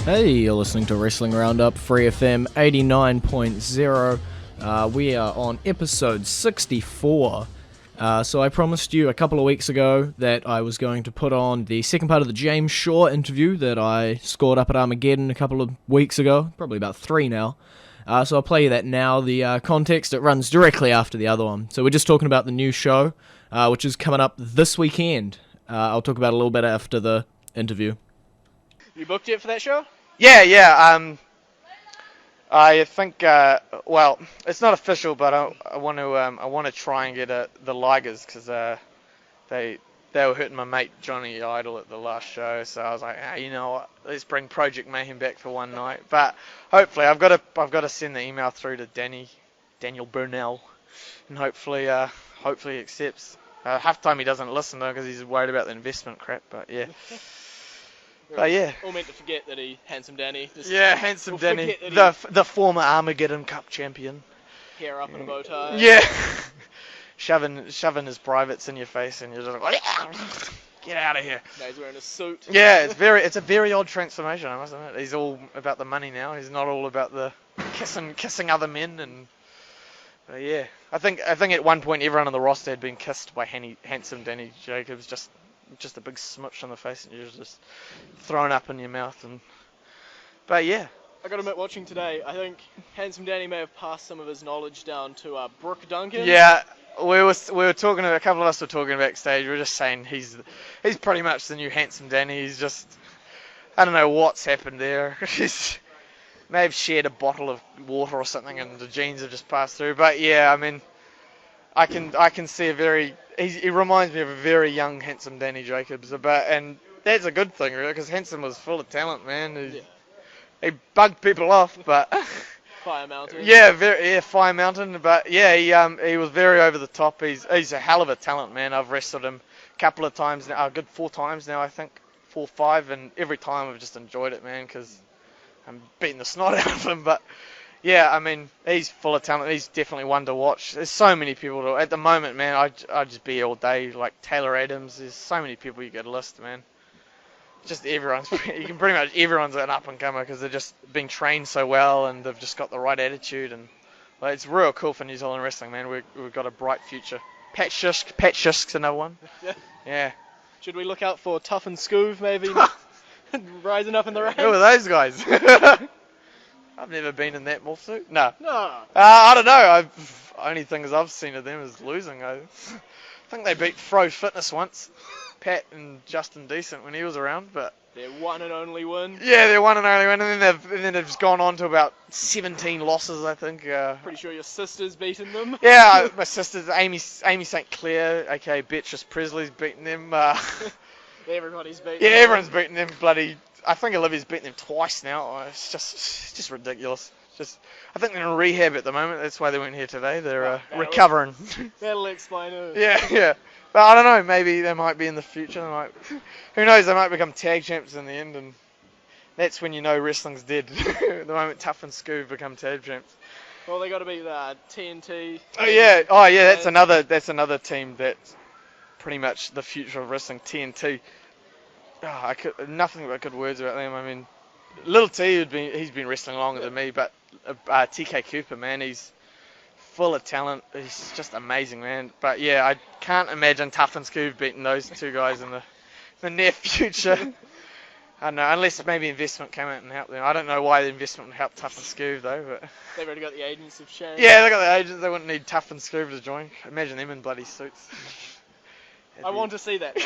Hey, you're listening to Wrestling Roundup, FreeFM 89.0. We are on episode 64. So I promised you a couple of weeks ago that I was going to put on the second part of the James Shaw interview that I scored up at Armageddon a couple of weeks ago, probably about 3 now. So I'll play you that now. The context, it runs directly after the other one. So we're just talking about the new show, which is coming up this weekend. I'll talk about it a little bit after the interview. You booked yet for that show? Yeah. I think. Well, it's not official, but I want to try and get the Ligers because they were hurting my mate Johnny Idol at the last show. So I was like, you know what? Let's bring Project Mayhem back for one night. But hopefully, I've got to send the email through to Daniel Burnell, and hopefully he accepts. Half the time he doesn't listen though because he's worried about the investment crap. But yeah. But yeah. All meant to forget that Handsome Danny. Handsome Danny, the former Armageddon Cup champion. Hair up in a bow tie. Yeah. shoving his privates in your face and you're just like, get out of here. No, he's wearing a suit. Yeah, it's a very odd transformation, I must admit. He's all about the money now. He's not all about the kissing other men and. Yeah, I think at one point everyone on the roster had been kissed by Handsome Danny Jacobs, just a big smooch on the face and you're just thrown up in your mouth but yeah. I got to admit, watching today, I think Handsome Danny may have passed some of his knowledge down to Brooke Duncan. Yeah, we were talking. A couple of us were talking backstage. We were just saying he's pretty much the new Handsome Danny. He's just, I don't know what's happened there. He's may have shared a bottle of water or something, and the genes have just passed through. But yeah, I mean, I can see he reminds me of a very young Handsome Danny Jacobs. And that's a good thing, really, because Handsome was full of talent, man. He bugged people off, but Fire Mountain. Yeah, Fire Mountain. But yeah, he was very over the top. He's a hell of a talent, man. I've wrestled him a couple of times now, a good 4 times now, I think, 4 or 5, and every time I've just enjoyed it, man, because I'm beating the snot out of him. But yeah, I mean, he's full of talent. He's definitely one to watch. There's so many people at the moment, man. I'd just be here all day, like Taylor Adams. There's so many people you could list, man. Just everyone's an up and comer because they're just being trained so well and they've just got the right attitude and like, it's real cool for New Zealand wrestling, man. We've got a bright future. Pat Shusk's another one. Yeah. Should we look out for Tough and Scoove maybe rising up in the ranks? Who are those guys? I've never been in that morph suit. No. I don't know. Only things I've seen of them is losing. I think they beat Fro Fitness once. Pat and Justin Decent when he was around, but their one and only win. Yeah, their one and only win, and then they've gone on to about 17 losses, I think. Pretty sure your sister's beaten them. Yeah, my sister's Amy St. Clair, aka Beatrice Presley's beaten them. Everybody's beaten. Yeah, everyone's beaten them. Bloody, I think Olivia's beaten them twice now. It's just ridiculous. I think they're in rehab at the moment. That's why they weren't here today. They're recovering. That'll explain it. Yeah. But I don't know, maybe they might be in the future. Who knows, they might become tag champs in the end, and that's when you know wrestling's dead. The moment Tough and Scoob become tag champs. Well, they got to beat TNT. Oh yeah, that's another team that's pretty much the future of wrestling. TNT. Nothing but good words about them. I mean, Little T, he's been wrestling longer than me, but TK Cooper, man, he's full of talent. He's just amazing, man. But yeah, I can't imagine Tough and Scoob beating those two guys in the near future. I don't know, unless maybe investment came out and helped them. I don't know why the investment would help Tough and Scoob though. But they've already got the agents of shame. Yeah, they got the agents. They wouldn't need Tough and Scoob to join. Imagine them in bloody suits. I want to see that.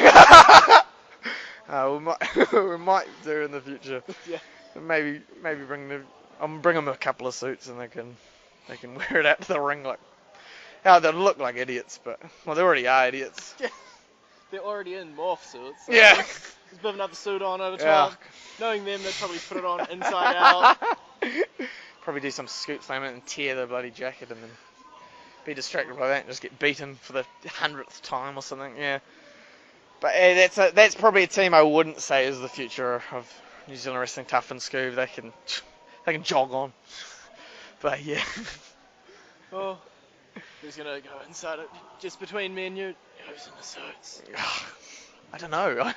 We might do in the future. Yeah. Maybe bring them a couple of suits and they can wear it out to the ring like. They'll look like idiots, but they already are idiots. Yeah. They're already in morph suits. So yeah. Just put another suit on over top. Yeah. Knowing them, they'd probably put it on inside out. Probably do some scoop slam it and tear the bloody jacket and then be distracted by that and just get beaten for the 100th time or something. Yeah. But that's probably a team I wouldn't say is the future of New Zealand wrestling. Tough and Scoob, they can jog on. But yeah. Well, who's gonna go inside it? Just between me and you, who's in the suits? I don't know.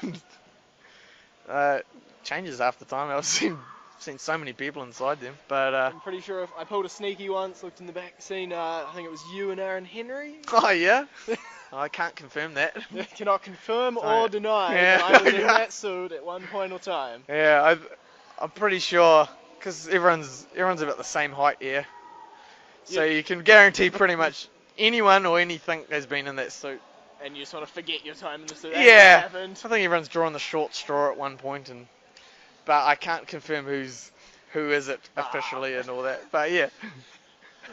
Changes half the time. I've seen seen so many people inside them. But I'm pretty sure if I pulled a sneaky once, looked in the back, seen, I think it was you and Aaron Henry. oh yeah, I can't confirm that. Cannot confirm Sorry. or deny Yeah. that I was in that suit at one point or time. Yeah, I'm pretty sure because everyone's about the same height here, so Yeah. you can guarantee pretty much anyone or anything has been in that suit. And you sort of forget your time in the suit. Yeah, That happened. I think everyone's drawing the short straw at one point, but I can't confirm who is it officially and all that. But yeah.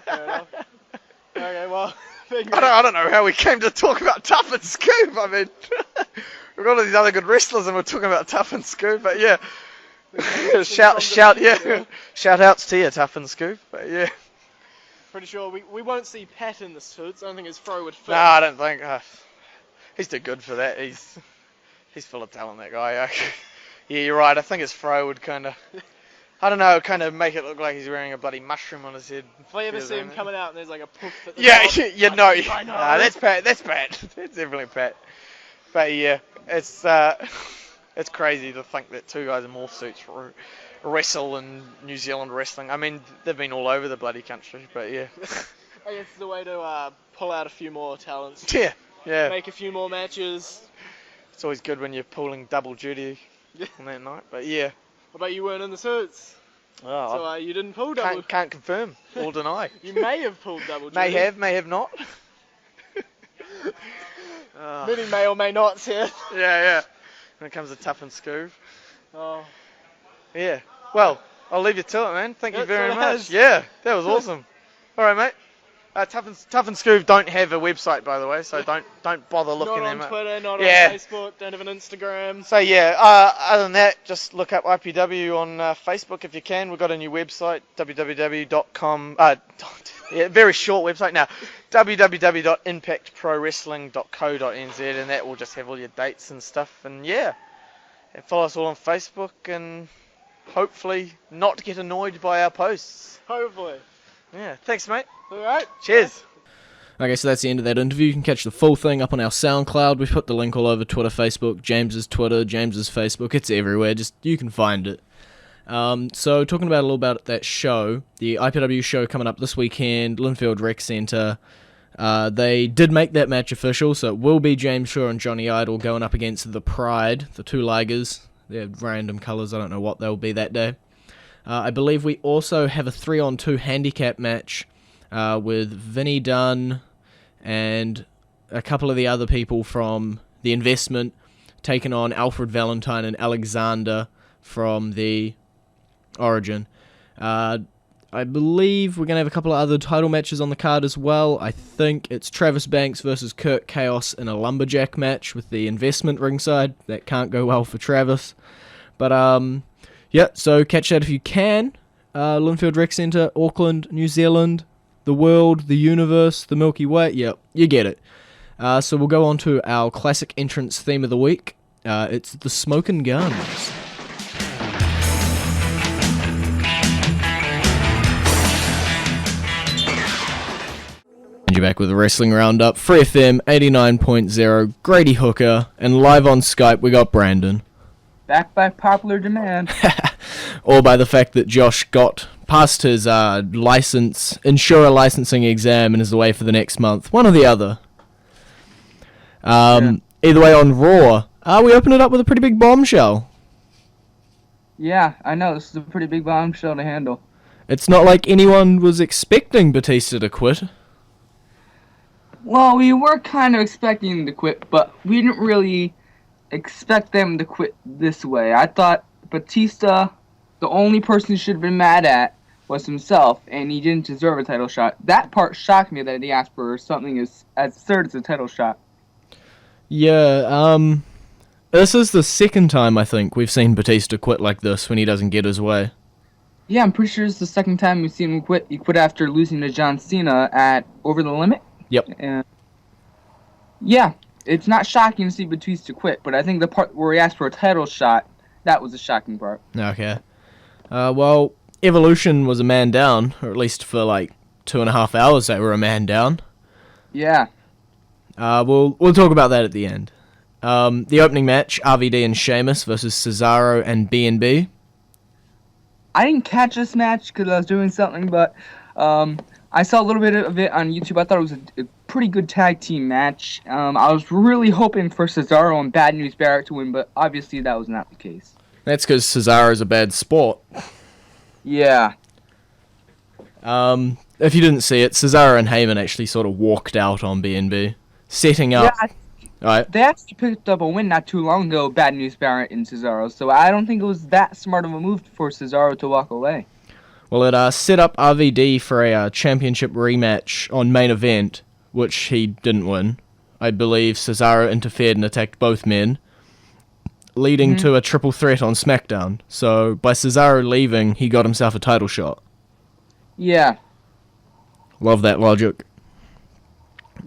Fair enough. Okay, well, I don't know how we came to talk about Tough and Scoop. I mean, we've got all these other good wrestlers and we're talking about Tough and Scoop. But yeah, shout outs to you, Tough and Scoop. But yeah. Pretty sure we won't see Pat in the suits. I don't think his fro would fit. No, I don't think. He's too good for that. He's full of talent, that guy. Yeah, you're right. I think his fro would kind of, I don't know, kind of make it look like he's wearing a bloody mushroom on his head. If I ever see him coming out and there's like a poof at the Yeah, top, you know. I know. Nah, that's Pat. That's Pat. That's definitely Pat. But yeah, it's crazy to think that two guys in morph suits wrestle in New Zealand wrestling. I mean, they've been all over the bloody country, but yeah. I guess it's the way to pull out a few more talents. Yeah, yeah. Make a few more matches. It's always good when you're pulling double duty on that night, but yeah. What about you weren't in the suits? Oh, So you didn't pull double. can't confirm or deny. You may have pulled double duty. May have not. Many may or may not here. Yeah. When it comes to Tough and Scoop. Oh. Yeah. Well, I'll leave you to it, man. Thank you That's very what it much. is. Yeah, that was awesome. All right, mate. Tough and Scoop don't have a website, by the way, so don't bother looking Not them on up. Twitter, not Yeah. on Facebook, don't have an Instagram. So yeah, other than that, just look up IPW on Facebook if you can. We've got a new website, www.com. Yeah, very short website now, www.impactprowrestling.co.nz, and that will just have all your dates and stuff. And yeah, and follow us all on Facebook, and hopefully not get annoyed by our posts. Hopefully. Yeah, thanks, mate. Alright. Cheers. Okay, so that's the end of that interview. You can catch the full thing up on our SoundCloud. We've put the link all over Twitter, Facebook, James's Twitter, James's Facebook. It's everywhere. Just you can find it. So talking about a little about that show, the IPW show coming up this weekend, Linfield Rec Centre. They did make that match official, so it will be James Shaw and Johnny Idol going up against the Pride, the two Ligers. They're random colours. I don't know what they'll be that day. I believe we also have a 3-on-2 handicap match with Vinny Dunn and a couple of the other people from the investment taking on Alfred Valentine and Alexander from the Origin. I believe we're going to have a couple of other title matches on the card as well. I think it's Travis Banks versus Kirk Chaos in a lumberjack match with the investment ringside. That can't go well for Travis. But yeah, so catch that if you can. Linfield Rec Centre, Auckland, New Zealand, the world, the universe, the Milky Way. Yep, you get it. So we'll go on to our classic entrance theme of the week. It's the Smokin' Guns. And you're back with the Wrestling Roundup, FreeFM 89.0, Grady Hooker, and live on Skype we got Brandon. Back by popular demand. Or by the fact that Josh got past his insurer licensing exam and is away for the next month. One or the other. Either way, on Raw, we opened it up with a pretty big bombshell. Yeah, I know. This is a pretty big bombshell to handle. It's not like anyone was expecting Batista to quit. Well, we were kind of expecting him to quit, but we didn't really expect them to quit this way. I thought Batista, the only person he should have been mad at was himself, and he didn't deserve a title shot. That part shocked me that he asked for something as absurd as a title shot. Yeah, this is the second time, I think, we've seen Batista quit like this when he doesn't get his way. Yeah, I'm pretty sure it's the second time we've seen him quit. He quit after losing to John Cena at Over the Limit. Yep. And yeah, it's not shocking to see Batista quit, but I think the part where he asked for a title shot, that was the shocking part. Okay. Well, Evolution was a man down, or at least for like 2.5 hours they were a man down. Yeah. We'll talk about that at the end. The opening match, RVD and Sheamus versus Cesaro and B&B. I didn't catch this match because I was doing something, but I saw a little bit of it on YouTube. I thought it was a pretty good tag team match. I was really hoping for Cesaro and Bad News Barrett to win, but obviously that was not the case. That's because Cesaro's a bad sport. Yeah. If you didn't see it, Cesaro and Heyman actually sort of walked out on BNB, setting up. Yeah, Right. they actually picked up a win not too long ago, Bad News Barrett and Cesaro, so I don't think it was that smart of a move for Cesaro to walk away. Well, it set up RVD for a championship rematch on main event, which he didn't win. I believe Cesaro interfered and attacked both men, leading to a triple threat on SmackDown. So by Cesaro leaving, he got himself a title shot. Yeah. Love that logic.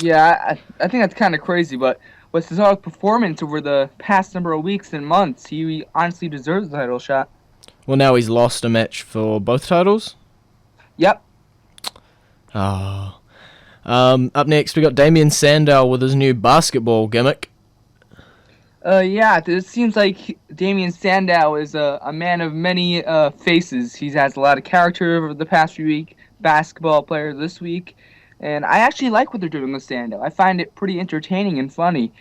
Yeah, I think that's kind of crazy, but with Cesaro's performance over the past number of weeks and months, he honestly deserves the title shot. Well, now he's lost a match for both titles. Yep. Oh. Up next, we got Damian Sandow with his new basketball gimmick. Yeah, it seems like Damian Sandow is a man of many faces. He has a lot of character over the past few weeks, basketball player this week, and I actually like what they're doing with Sandow. I find it pretty entertaining and funny.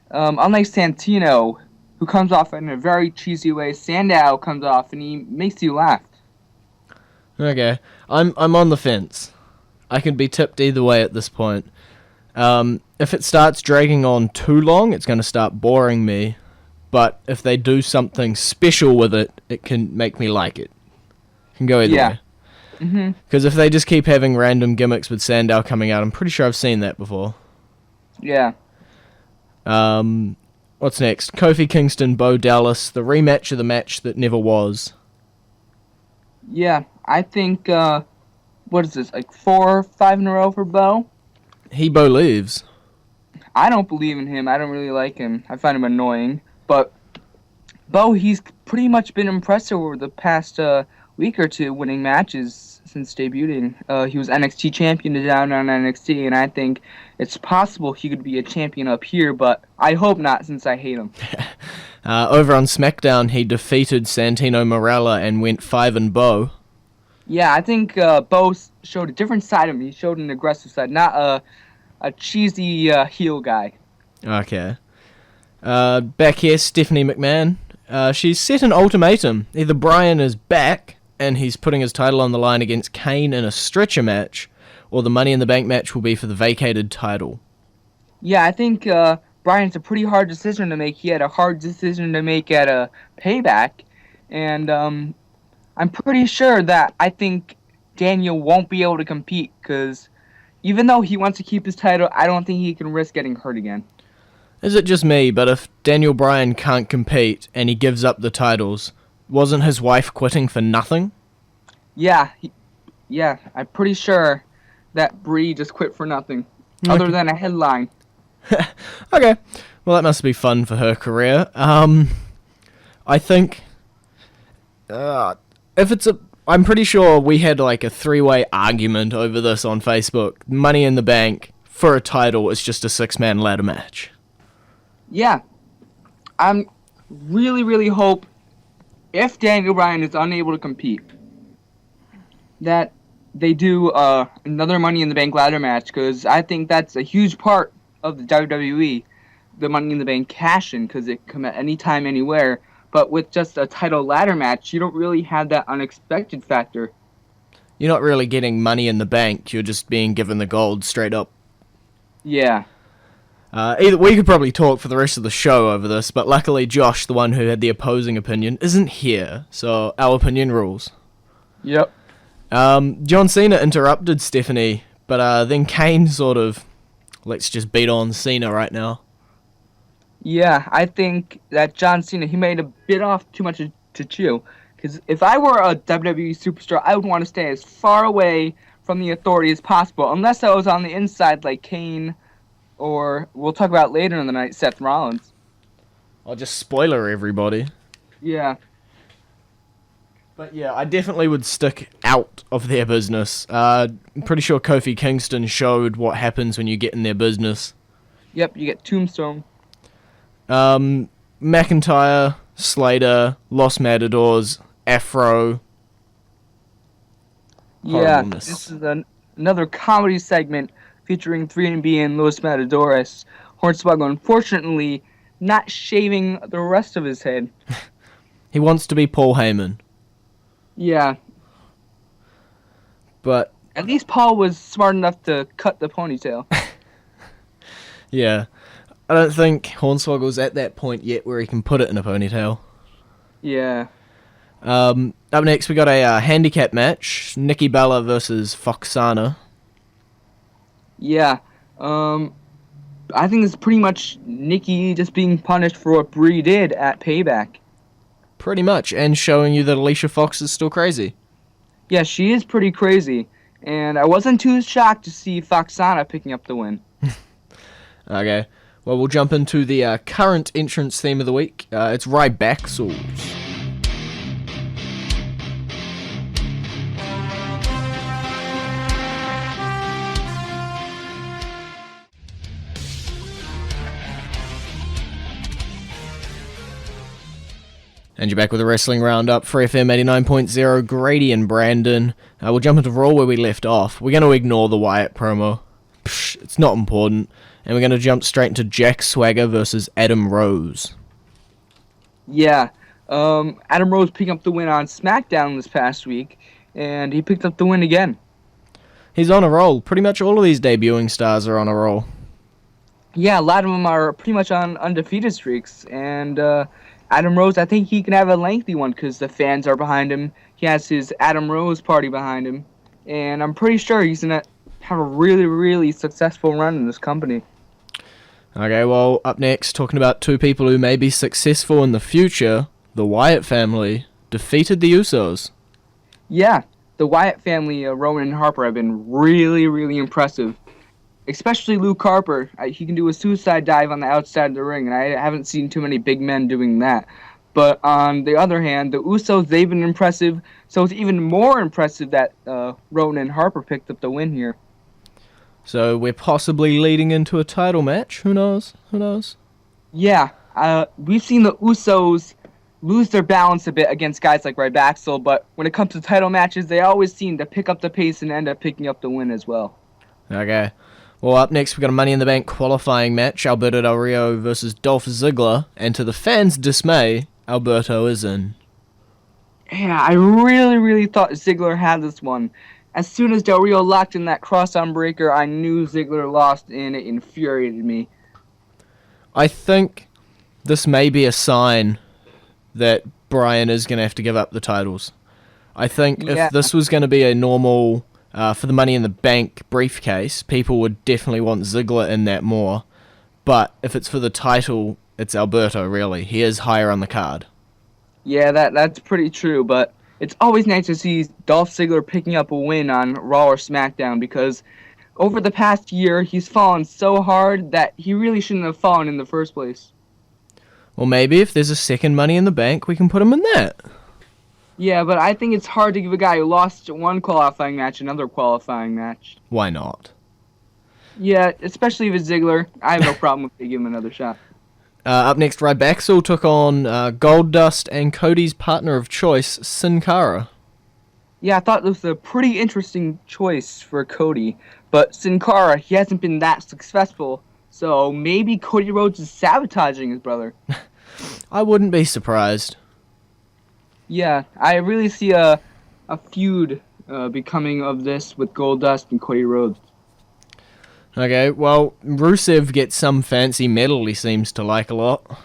Unlike Santino, who comes off in a very cheesy way, Sandow comes off and he makes you laugh. Okay, I'm on the fence. I can be tipped either way at this point. If it starts dragging on too long, it's going to start boring me. But if they do something special with it, it can make me like it. It can go either way. Because if they just keep having random gimmicks with Sandow coming out, I'm pretty sure I've seen that before. Yeah. What's next? Kofi Kingston, Bo Dallas, the rematch of the match that never was. Yeah, I think, what is this, like 4 or 5 in a row for Bo? He believes. I don't believe in him. I don't really like him. I find him annoying. But Bo, he's pretty much been impressive over the past week or two, winning matches since debuting. He was NXT champion down on NXT, and I think it's possible he could be a champion up here, but I hope not since I hate him. Over on SmackDown, he defeated Santino Marella and went 5-0. Yeah, I think Bo showed a different side of him. He showed an aggressive side, not a cheesy heel guy. Okay. Back here, Stephanie McMahon. She's set an ultimatum. Either Bryan is back, and he's putting his title on the line against Kane in a stretcher match, or the Money in the Bank match will be for the vacated title. Yeah, I think Bryan's a pretty hard decision to make. He had a hard decision to make at a Payback, and I'm pretty sure that I think Daniel won't be able to compete, because even though he wants to keep his title, I don't think he can risk getting hurt again. Is it just me, but if Daniel Bryan can't compete and he gives up the titles, wasn't his wife quitting for nothing? Yeah, I'm pretty sure that Bree just quit for nothing, other than a headline. Okay, well that must be fun for her career. I think, if it's I'm pretty sure we had like a 3-way argument over this on Facebook. Money in the Bank for a title is just a 6-man ladder match. Yeah, I'm really hope if Daniel Bryan is unable to compete, that they do another Money in the Bank ladder match, because I think that's a huge part of the WWE, the Money in the Bank cash-in, because it can come at any time, anywhere. But with just a title ladder match, you don't really have that unexpected factor. You're not really getting Money in the Bank, you're just being given the gold straight up. Yeah. We could probably talk for the rest of the show over this, but luckily Josh, the one who had the opposing opinion, isn't here, so our opinion rules. Yep. John Cena interrupted Stephanie, but then Kane sort of, let's just beat on Cena right now. Yeah, I think that John Cena, he made a bit off too much to chew. Because if I were a WWE superstar, I would want to stay as far away from the authority as possible, unless I was on the inside like Kane, or we'll talk about later in the night, Seth Rollins. I'll just spoiler everybody. Yeah. But yeah, I definitely would stick out of their business. I'm pretty sure Kofi Kingston showed what happens when you get in their business. Yep, you get Tombstone. McIntyre, Slater, Los Matadors, Afro. Yeah, Horribleness. this is another comedy segment featuring 3B and Los Matadores. Hornswoggle, unfortunately, not shaving the rest of his head. He wants to be Paul Heyman, Yeah, but at least Paul was smart enough to cut the ponytail. yeah, I don't think Hornswoggle's at that point yet where he can put it in a ponytail. Yeah. Up next, we got a handicap match: Nikki Bella versus Foxana. Yeah. I think it's pretty much Nikki just being punished for what Bree did at Payback. Pretty much, and showing you that Alicia Fox is still crazy. Yeah, she is pretty crazy. And I wasn't too shocked to see Foxana picking up the win. Okay, well, we'll jump into the current entrance theme of the week. It's Rybaxels. And you're back with the Wrestling Roundup, FreeFM 89.0, Grady and Brandon. We'll jump into Raw where we left off. We're going to ignore the Wyatt promo. Psh, it's not important. And we're going to jump straight into Jack Swagger versus Adam Rose. Yeah. Adam Rose picked up the win on SmackDown this past week, and he picked up the win again. He's on a roll. Pretty much all of these debuting stars are on a roll. Yeah, a lot of them are pretty much on undefeated streaks, and Adam Rose, I think he can have a lengthy one because the fans are behind him. He has his Adam Rose party behind him, and I'm pretty sure he's going to have a really, really successful run in this company. Okay, well, up next, talking about two people who may be successful in the future, the Wyatt family defeated the Usos. Yeah, the Wyatt family, Rowan and Harper, have been really, really impressive. Especially Luke Harper. He can do a suicide dive on the outside of the ring, and I haven't seen too many big men doing that. But on the other hand, the Usos, they've been impressive, so it's even more impressive that Rowan and Harper picked up the win here. So we're possibly leading into a title match. Who knows? Who knows? Yeah, we've seen the Usos lose their balance a bit against guys like Rybaxel, but when it comes to title matches, they always seem to pick up the pace and end up picking up the win as well. Okay. Well, up next, we've got a Money in the Bank qualifying match, Alberto Del Rio versus Dolph Ziggler, and to the fans' dismay, Alberto is in. Yeah, I really, really thought Ziggler had this one. As soon as Del Rio locked in that cross-arm breaker, I knew Ziggler lost, and it infuriated me. I think this may be a sign that Bryan is going to have to give up the titles. I think if this was going to be a normal... for the Money in the Bank briefcase, people would definitely want Ziggler in that more. But if it's for the title, it's Alberto, really. He is higher on the card. Yeah, that's pretty true, but it's always nice to see Dolph Ziggler picking up a win on Raw or SmackDown because over the past year, he's fallen so hard that he really shouldn't have fallen in the first place. Well, maybe if there's a second Money in the Bank, we can put him in that. Yeah, but I think it's hard to give a guy who lost one qualifying match another qualifying match. Why not? Yeah, especially if it's Ziggler. I have no problem with giving him another shot. Up next, Rybaxel took on Goldust and Cody's partner of choice, Sin Cara. Yeah, I thought this was a pretty interesting choice for Cody, but Sin Cara, he hasn't been that successful, so maybe Cody Rhodes is sabotaging his brother. I wouldn't be surprised. Yeah, I really see a feud becoming of this with Goldust and Cody Rhodes. Okay, well, Rusev gets some fancy medal he seems to like a lot.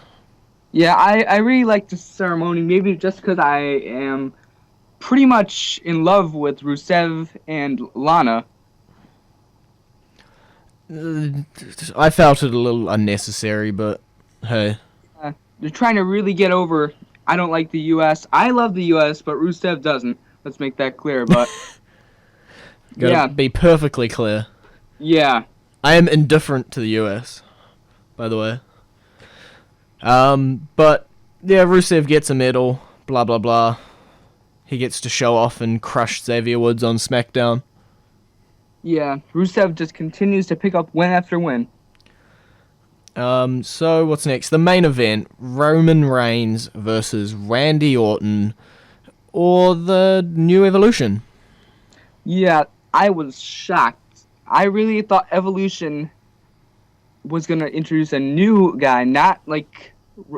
Yeah, I really like this ceremony, maybe just because I am pretty much in love with Rusev and Lana. I felt it a little unnecessary, but hey. They're trying to really get over, I don't like the U.S. I love the U.S., but Rusev doesn't. Let's make that clear, but... Gotta be perfectly clear. Yeah. I am indifferent to the US, by the way. But, yeah, Rusev gets a medal, blah, blah, blah. He gets to show off and crush Xavier Woods on SmackDown. Yeah, Rusev just continues to pick up win after win. So, what's next? The main event, Roman Reigns versus Randy Orton, or the New Evolution. Yeah, I was shocked. I really thought Evolution was gonna introduce a new guy, not like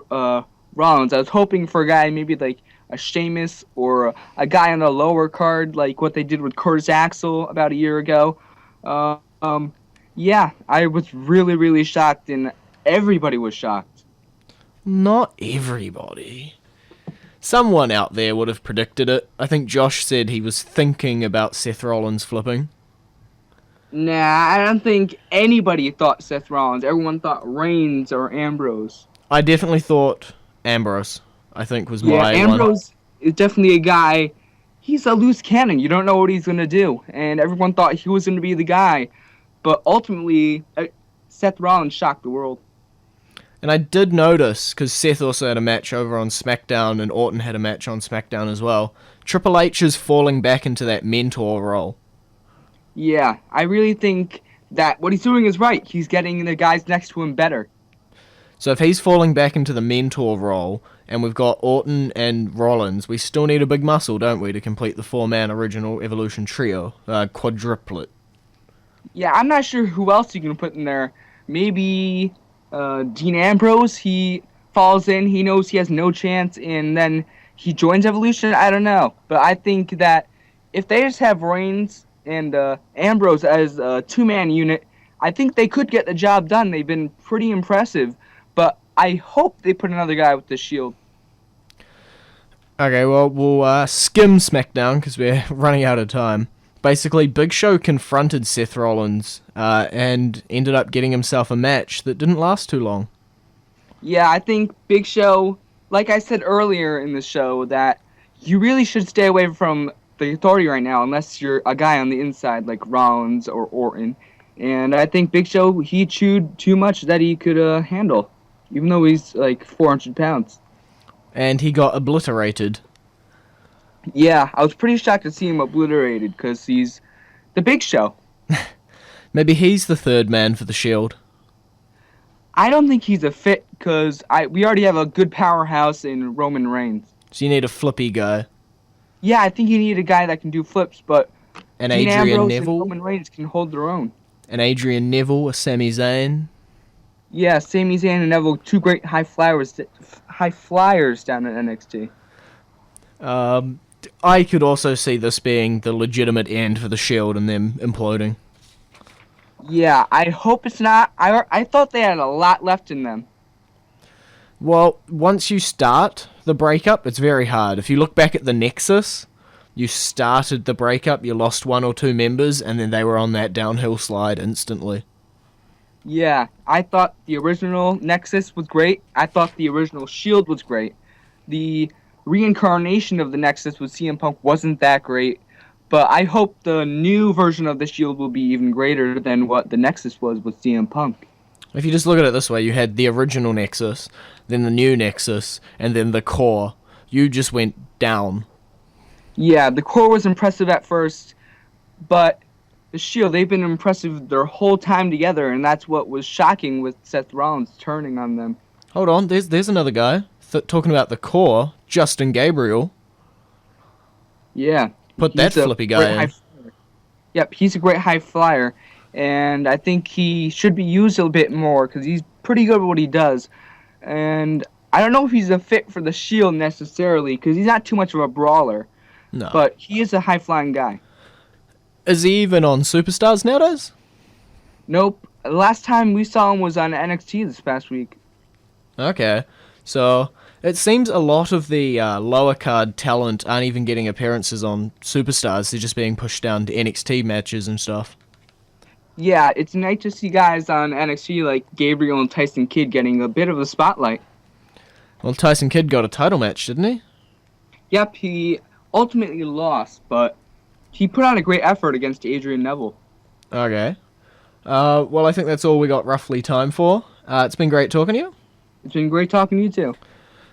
Rollins. I was hoping for a guy maybe like a Sheamus or a guy on a lower card, like what they did with Curtis Axel about a year ago. Uh, um, yeah, I was really, really shocked, and everybody was shocked. Not everybody. Someone out there would have predicted it. I think Josh said he was thinking about Seth Rollins flipping. Nah, I don't think anybody thought Seth Rollins. Everyone thought Reigns or Ambrose. I definitely thought Ambrose, I think, was my one. Ambrose is definitely a guy. He's a loose cannon. You don't know what he's gonna do, and everyone thought he was gonna be the guy, but ultimately, Seth Rollins shocked the world. And I did notice, because Seth also had a match over on SmackDown and Orton had a match on SmackDown as well, Triple H is falling back into that mentor role. Yeah, I really think that what he's doing is right. He's getting the guys next to him better. So if he's falling back into the mentor role, and we've got Orton and Rollins, we still need a big muscle, don't we, to complete the four-man original Evolution trio, quadruplet. Yeah, I'm not sure who else you can put in there. Maybe Dean Ambrose. He falls in, he knows he has no chance, and then he joins Evolution. I don't know. But I think that if they just have Reigns and Ambrose as a two-man unit, I think they could get the job done. They've been pretty impressive. But I hope they put another guy with the Shield. Okay, well, we'll skim SmackDown because we're running out of time. Basically, Big Show confronted Seth Rollins and ended up getting himself a match that didn't last too long. Yeah, I think Big Show, like I said earlier in the show, that you really should stay away from the Authority right now unless you're a guy on the inside like Rollins or Orton. And I think Big Show, he chewed too much that he could handle, even though he's like 400 pounds. And he got obliterated. Yeah, I was pretty shocked to see him obliterated because he's the Big Show. Maybe he's the third man for the Shield. I don't think he's a fit because we already have a good powerhouse in Roman Reigns. So you need a flippy guy. Yeah, I think you need a guy that can do flips, but And Dean Adrian Ambrose Neville. and Roman Reigns can hold their own. And Adrian Neville, a Sami Zayn. Yeah, Sami Zayn and Neville, two great high flyers down at NXT. I could also see this being the legitimate end for the Shield and them imploding. Yeah, I hope it's not. I thought they had a lot left in them. Well, once you start the breakup, it's very hard. If you look back at the Nexus, you started the breakup, you lost one or two members, and then they were on that downhill slide instantly. Yeah, I thought the original Nexus was great. I thought the original Shield was great. The reincarnation of the Nexus with CM Punk wasn't that great, but I hope the new version of the Shield will be even greater than what the Nexus was with CM Punk. If you just look at it this way, you had the original Nexus, then the new Nexus, and then the core. You just went down. Yeah, the core was impressive at first, but the Shield, they've been impressive their whole time together, and that's what was shocking with Seth Rollins turning on them. Hold on, there's another guy. Talking about the core, Justin Gabriel. Yeah. Put that flippy guy in. Yep, he's a great high flyer, and I think he should be used a bit more because he's pretty good at what he does. And I don't know if he's a fit for the Shield necessarily because he's not too much of a brawler, No. but he is a high-flying guy. Is he even on Superstars nowadays? Nope. The last time we saw him was on NXT this past week. Okay. So, it seems a lot of the lower card talent aren't even getting appearances on Superstars. They're just being pushed down to NXT matches and stuff. Yeah, it's nice to see guys on NXT like Gabriel and Tyson Kidd getting a bit of a spotlight. Well, Tyson Kidd got a title match, didn't he? Yep, he ultimately lost, but he put on a great effort against Adrian Neville. Okay. Well, I think that's all we got roughly time for. It's been great talking to you. It's been great talking to you too.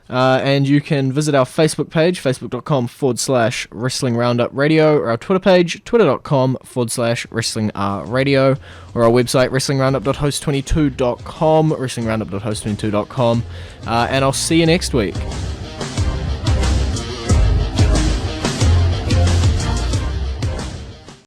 And you can visit our Facebook page, facebook.com/Wrestling Roundup Radio, or our Twitter page, twitter.com/Wrestling Radio, or our website, wrestlingroundup.host22.com, wrestlingroundup.host22.com, and I'll see you next week.